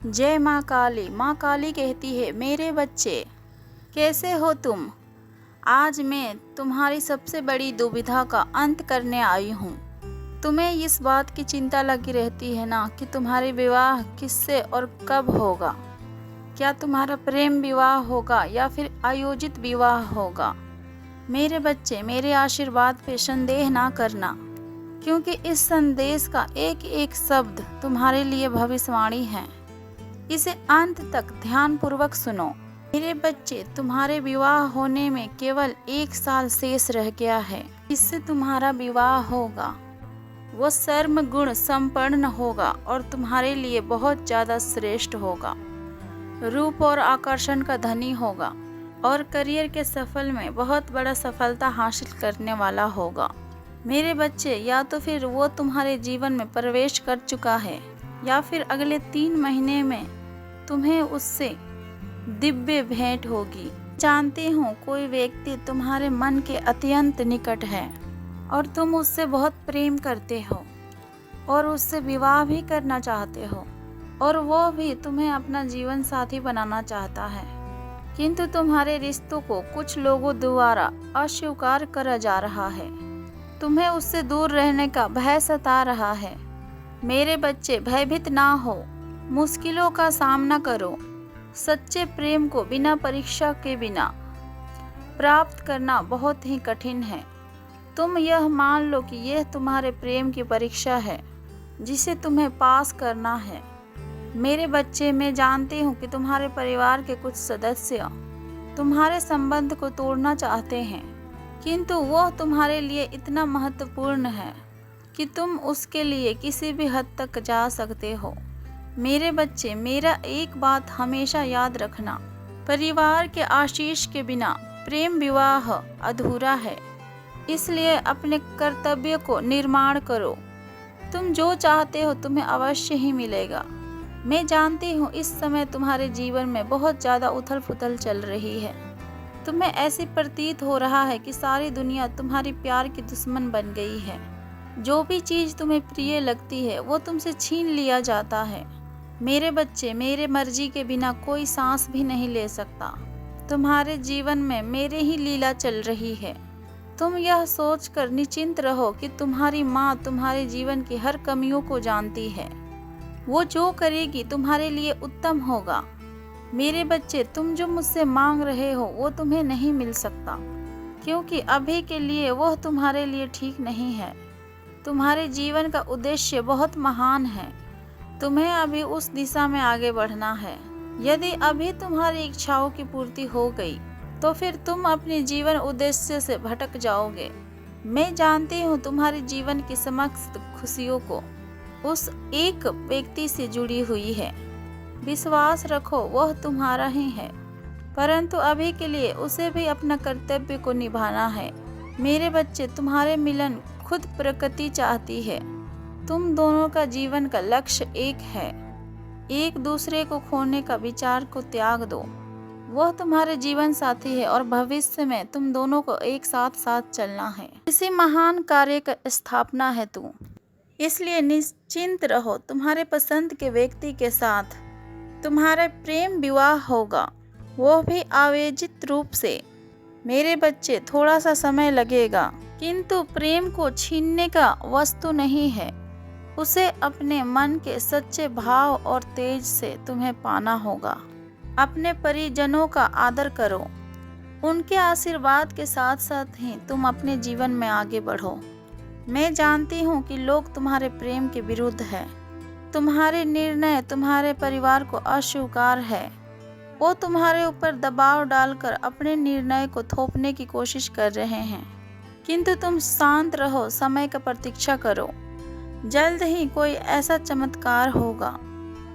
जय माँ काली। माँ काली कहती है, मेरे बच्चे कैसे हो तुम। आज मैं तुम्हारी सबसे बड़ी दुविधा का अंत करने आई हूँ। तुम्हें इस बात की चिंता लगी रहती है ना कि तुम्हारी विवाह किससे और कब होगा। क्या तुम्हारा प्रेम विवाह होगा या फिर आयोजित विवाह होगा। मेरे बच्चे, मेरे आशीर्वाद पे संदेह ना करना, क्योंकि इस संदेश का एक एक शब्द तुम्हारे लिए भविष्यवाणी है। इसे अंत तक ध्यानपूर्वक सुनो। मेरे बच्चे, तुम्हारे विवाह होने में केवल 1 साल शेष रह गया है। इससे तुम्हारा विवाह होगा, वो सर्व गुण संपन्न होगा और तुम्हारे लिए बहुत ज़्यादा श्रेष्ठ होगा। रूप और आकर्षण का धनी होगा और करियर के सफल में बहुत बड़ा सफलता हासिल करने वाला होगा। मेरे बच्चे, या तो फिर वो तुम्हारे जीवन में प्रवेश कर चुका है या फिर अगले 3 महीने में तुम्हें उससे दिव्य भेंट होगी। जानती हूँ कोई व्यक्ति तुम्हारे मन के अत्यंत निकट है और तुम उससे बहुत प्रेम करते हो और उससे विवाह भी करना चाहते हो और वो भी तुम्हें अपना जीवन साथी बनाना चाहता है, किंतु तुम्हारे रिश्तों को कुछ लोगों द्वारा अस्वीकार करा जा रहा है। तुम्हें उससे दूर रहने का भय सता रहा है। मेरे बच्चे, भयभीत ना हो, मुश्किलों का सामना करो। सच्चे प्रेम को बिना परीक्षा के बिना प्राप्त करना बहुत ही कठिन है। तुम यह मान लो कि यह तुम्हारे प्रेम की परीक्षा है जिसे तुम्हें पास करना है। मेरे बच्चे, मैं जानती हूँ कि तुम्हारे परिवार के कुछ सदस्य तुम्हारे संबंध को तोड़ना चाहते हैं, किंतु वह तुम्हारे लिए इतना महत्वपूर्ण है कि तुम उसके लिए किसी भी हद तक जा सकते हो। मेरे बच्चे, मेरा एक बात हमेशा याद रखना, परिवार के आशीष के बिना प्रेम विवाह अधूरा है। इसलिए अपने कर्तव्य को निर्माण करो। तुम जो चाहते हो तुम्हें अवश्य ही मिलेगा। मैं जानती हूँ इस समय तुम्हारे जीवन में बहुत ज़्यादा उथल पुथल चल रही है। तुम्हें ऐसी प्रतीत हो रहा है कि सारी दुनिया तुम्हारी प्यार की दुश्मन बन गई है। जो भी चीज़ तुम्हें प्रिय लगती है वो तुमसे छीन लिया जाता है। मेरे बच्चे, मेरे मर्जी के बिना कोई सांस भी नहीं ले सकता। तुम्हारे जीवन में मेरे ही लीला चल रही है। तुम यह सोचकर निश्चिंत रहो कि तुम्हारी माँ तुम्हारे जीवन की हर कमियों को जानती है। वो जो करेगी तुम्हारे लिए उत्तम होगा। मेरे बच्चे, तुम जो मुझसे मांग रहे हो वो तुम्हें नहीं मिल सकता, क्योंकि अभी के लिए वह तुम्हारे लिए ठीक नहीं है। तुम्हारे जीवन का उद्देश्य बहुत महान है। तुम्हें अभी उस दिशा में आगे बढ़ना है। यदि अभी तुम्हारी इच्छाओं की पूर्ति हो गई तो फिर तुम अपने जीवन उद्देश्य से भटक जाओगे। मैं जानती हूँ तुम्हारे जीवन की समस्त खुशियों को उस एक व्यक्ति से जुड़ी हुई है। विश्वास रखो, वह तुम्हारा ही है, परंतु अभी के लिए उसे भी अपना कर्तव्य को निभाना है। मेरे बच्चे, तुम्हारे मिलन खुद प्रकृति चाहती है। तुम दोनों का जीवन का लक्ष्य एक है। एक दूसरे को खोने का विचार को त्याग दो। वह तुम्हारे जीवन साथी है और भविष्य में तुम दोनों को एक साथ साथ चलना है। इसी महान कार्य का स्थापना है तू, इसलिए निश्चिंत रहो। तुम्हारे पसंद के व्यक्ति के साथ तुम्हारा प्रेम विवाह होगा, वो भी आयोजित रूप से। मेरे बच्चे, थोड़ा सा समय लगेगा, किंतु प्रेम को छीनने का वस्तु नहीं है। उसे अपने मन के सच्चे भाव और तेज से तुम्हें पाना होगा। अपने परिजनों का आदर करो। उनके आशीर्वाद के साथ साथ ही तुम अपने जीवन में आगे बढ़ो। मैं जानती हूँ कि लोग तुम्हारे प्रेम के विरुद्ध है। तुम्हारे निर्णय तुम्हारे परिवार को अस्वीकार है। वो तुम्हारे ऊपर दबाव डालकर अपने निर्णय को थोपने की कोशिश कर रहे हैं, किंतु तुम शांत रहो, समय का प्रतीक्षा करो। जल्द ही कोई ऐसा चमत्कार होगा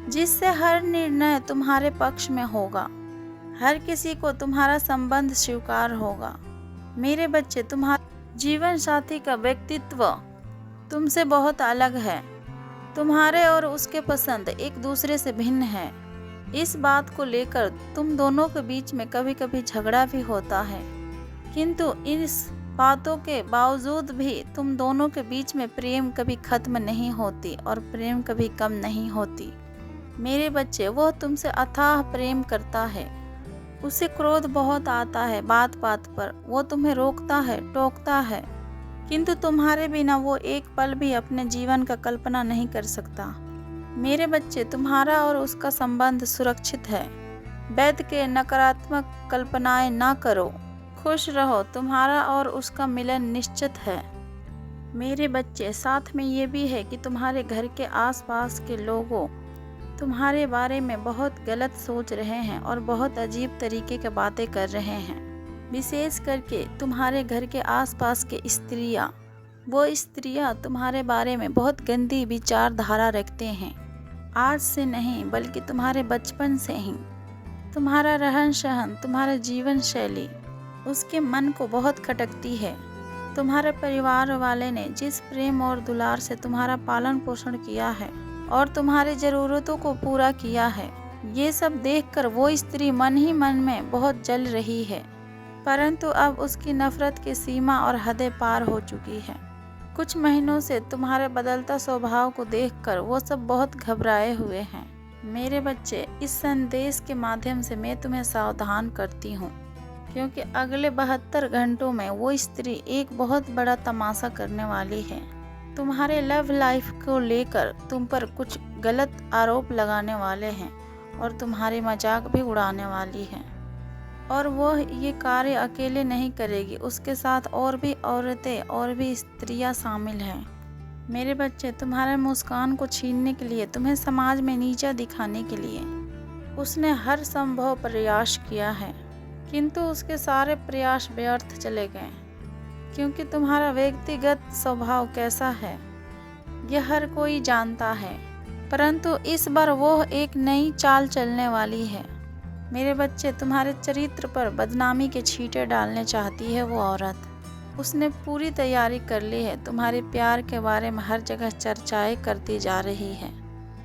जिससे हर निर्णय तुम्हारे पक्ष में होगा। हर किसी को तुम्हारा संबंध स्वीकार होगा। मेरे बच्चे, तुम्हारे जीवन साथी का व्यक्तित्व तुमसे बहुत अलग है। तुम्हारे और उसके पसंद एक दूसरे से भिन्न है। इस बात को लेकर तुम दोनों के बीच में कभी कभी झगड़ा भी होता है, किंतु इस बातों के बावजूद भी तुम दोनों के बीच में प्रेम कभी खत्म नहीं होती और प्रेम कभी कम नहीं होती। मेरे बच्चे, वह तुमसे अथाह प्रेम करता है। उसे क्रोध बहुत आता है बात बात पर, वो तुम्हें रोकता है, टोकता है, किंतु तुम्हारे बिना वो एक पल भी अपने जीवन का कल्पना नहीं कर सकता। मेरे बच्चे, तुम्हारा और उसका संबंध सुरक्षित है। वैद्य के नकारात्मक कल्पनाएं ना करो, खुश रहो, तुम्हारा और उसका मिलन निश्चित है। मेरे बच्चे, साथ में ये भी है कि तुम्हारे घर के आसपास के लोगों तुम्हारे बारे में बहुत गलत सोच रहे हैं और बहुत अजीब तरीके की बातें कर रहे हैं। विशेष करके तुम्हारे घर के आसपास के स्त्रियां, वो स्त्रियां तुम्हारे बारे में बहुत गंदी विचारधारा रखते हैं। आज से नहीं बल्कि तुम्हारे बचपन से ही तुम्हारा रहन सहन, तुम्हारा जीवन शैली उसके मन को बहुत खटकती है। तुम्हारे परिवार वाले ने जिस प्रेम और दुलार से तुम्हारा पालन पोषण किया है और तुम्हारी ज़रूरतों को पूरा किया है, ये सब देखकर वो स्त्री मन ही मन में बहुत जल रही है, परंतु अब उसकी नफरत की सीमा और हदें पार हो चुकी है। कुछ महीनों से तुम्हारे बदलता स्वभाव को देखकर वो सब बहुत घबराए हुए हैं। मेरे बच्चे, इस संदेश के माध्यम से मैं तुम्हें सावधान करती हूँ, क्योंकि अगले 72 घंटों में वो स्त्री एक बहुत बड़ा तमाशा करने वाली है। तुम्हारे लव लाइफ को लेकर तुम पर कुछ गलत आरोप लगाने वाले हैं और तुम्हारी मजाक भी उड़ाने वाली है। और वह ये कार्य अकेले नहीं करेगी, उसके साथ और भी औरतें और भी स्त्रियां शामिल हैं। मेरे बच्चे, तुम्हारे मुस्कान को छीनने के लिए, तुम्हें समाज में नीचा दिखाने के लिए उसने हर संभव प्रयास किया है, किंतु उसके सारे प्रयास व्यर्थ चले गए, क्योंकि तुम्हारा व्यक्तिगत स्वभाव कैसा है यह हर कोई जानता है। परंतु इस बार वो एक नई चाल चलने वाली है। मेरे बच्चे, तुम्हारे चरित्र पर बदनामी के छींटे डालने चाहती है वो औरत। उसने पूरी तैयारी कर ली है, तुम्हारे प्यार के बारे में हर जगह चर्चाएं करती जा रही है।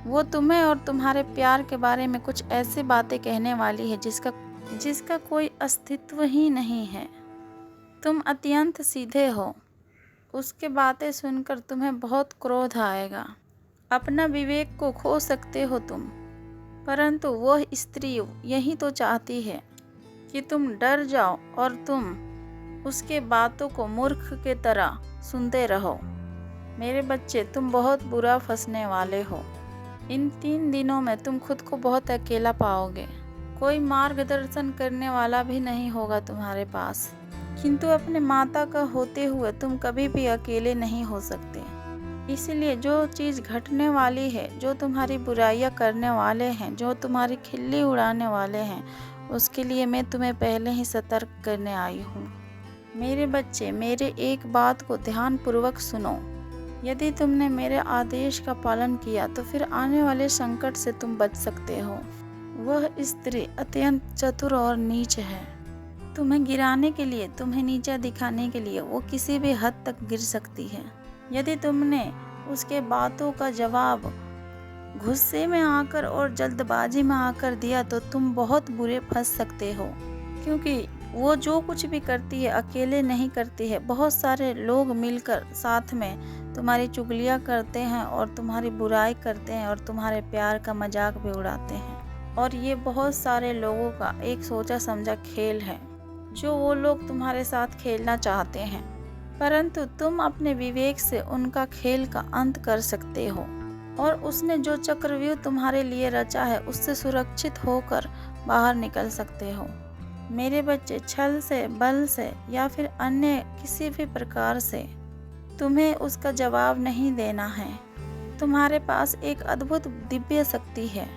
वो तुम्हें और तुम्हारे प्यार के बारे में कुछ ऐसी बातें कहने वाली है जिसका कोई अस्तित्व ही नहीं है। तुम अत्यंत सीधे हो, उसके बातें सुनकर तुम्हें बहुत क्रोध आएगा, अपना विवेक को खो सकते हो तुम। परंतु वह स्त्री यही तो चाहती है कि तुम डर जाओ और तुम उसके बातों को मूर्ख के तरह सुनते रहो। मेरे बच्चे, तुम बहुत बुरा फंसने वाले हो। इन 3 दिनों में तुम खुद को बहुत अकेला पाओगे। कोई मार्गदर्शन करने वाला भी नहीं होगा तुम्हारे पास, किंतु अपने माता का होते हुए तुम कभी भी अकेले नहीं हो सकते। इसलिए जो चीज़ घटने वाली है, जो तुम्हारी बुराइयां करने वाले हैं, जो तुम्हारी खिल्ली उड़ाने वाले हैं, उसके लिए मैं तुम्हें पहले ही सतर्क करने आई हूँ। मेरे बच्चे, मेरे एक बात को ध्यानपूर्वक सुनो। यदि तुमने मेरे आदेश का पालन किया तो फिर आने वाले संकट से तुम बच सकते हो। वह स्त्री अत्यंत चतुर और नीच है। तुम्हें गिराने के लिए, तुम्हें नीचा दिखाने के लिए वो किसी भी हद तक गिर सकती है। यदि तुमने उसके बातों का जवाब गुस्से में आकर और जल्दबाजी में आकर दिया तो तुम बहुत बुरे फंस सकते हो, क्योंकि वो जो कुछ भी करती है अकेले नहीं करती है। बहुत सारे लोग मिलकर साथ में तुम्हारी चुगलियाँ करते हैं और तुम्हारी बुराई करते हैं और तुम्हारे प्यार का मजाक भी उड़ाते हैं। और ये बहुत सारे लोगों का एक सोचा समझा खेल है जो वो लोग तुम्हारे साथ खेलना चाहते हैं, परंतु तुम अपने विवेक से उनका खेल का अंत कर सकते हो और उसने जो चक्रव्यूह तुम्हारे लिए रचा है उससे सुरक्षित होकर बाहर निकल सकते हो। मेरे बच्चे, छल से, बल से या फिर अन्य किसी भी प्रकार से तुम्हें उसका जवाब नहीं देना है। तुम्हारे पास एक अद्भुत दिव्य शक्ति है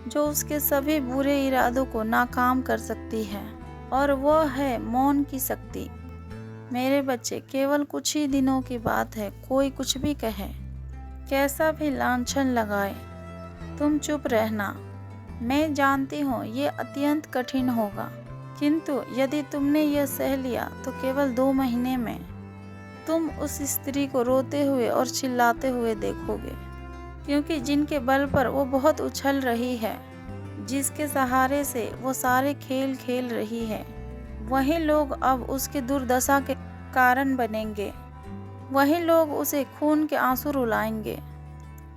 जो उसके सभी बुरे इरादों को नाकाम कर सकती है, और वो है मौन की शक्ति। मेरे बच्चे, केवल कुछ ही दिनों की बात है, कोई कुछ भी कहे, कैसा भी लांछन लगाए, तुम चुप रहना। मैं जानती हूँ ये अत्यंत कठिन होगा, किंतु यदि तुमने यह सह लिया तो केवल 2 महीने में तुम उस स्त्री को रोते हुए और चिल्लाते हुए देखोगे, क्योंकि जिनके बल पर वो बहुत उछल रही है, जिसके सहारे से वो सारे खेल खेल रही है, वही लोग अब उसकी दुर्दशा के कारण बनेंगे। वही लोग उसे खून के आंसू रुलाएंगे।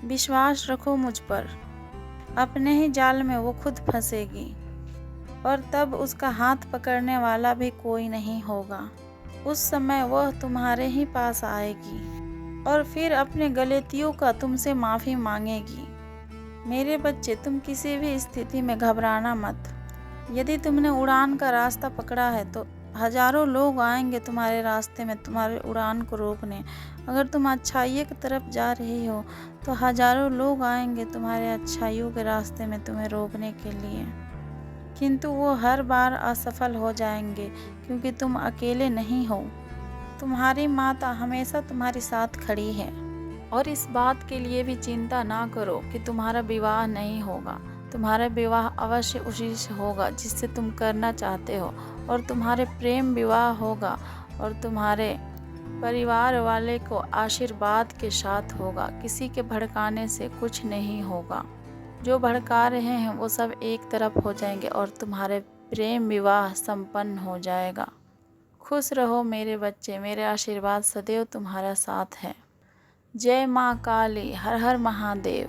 विश्वास रखो मुझ पर। अपने ही जाल में वो खुद फंसेगी और तब उसका हाथ पकड़ने वाला भी कोई नहीं होगा। उस समय वह तुम्हारे ही पास आएगी और फिर अपने गलतियों का तुमसे माफ़ी मांगेगी। मेरे बच्चे, तुम किसी भी स्थिति में घबराना मत। यदि तुमने उड़ान का रास्ता पकड़ा है तो हजारों लोग आएंगे तुम्हारे रास्ते में तुम्हारे उड़ान को रोकने। अगर तुम अच्छाइयों की तरफ जा रही हो तो हजारों लोग आएंगे तुम्हारे अच्छाइयों के रास्ते में तुम्हें रोकने के लिए, किंतु वो हर बार असफल हो जाएंगे क्योंकि तुम अकेले नहीं हो। तुम्हारी माता हमेशा तुम्हारे साथ खड़ी है। और इस बात के लिए भी चिंता ना करो कि तुम्हारा विवाह नहीं होगा। तुम्हारा विवाह अवश्य उसी से होगा जिससे तुम करना चाहते हो, और तुम्हारे प्रेम विवाह होगा और तुम्हारे परिवार वाले को आशीर्वाद के साथ होगा। किसी के भड़काने से कुछ नहीं होगा। जो भड़का रहे हैं वो सब एक तरफ हो जाएंगे और तुम्हारे प्रेम विवाह संपन्न हो जाएगा। खुश रहो मेरे बच्चे, मेरे आशीर्वाद सदैव तुम्हारा साथ है। जय माँ काली, हर हर महादेव।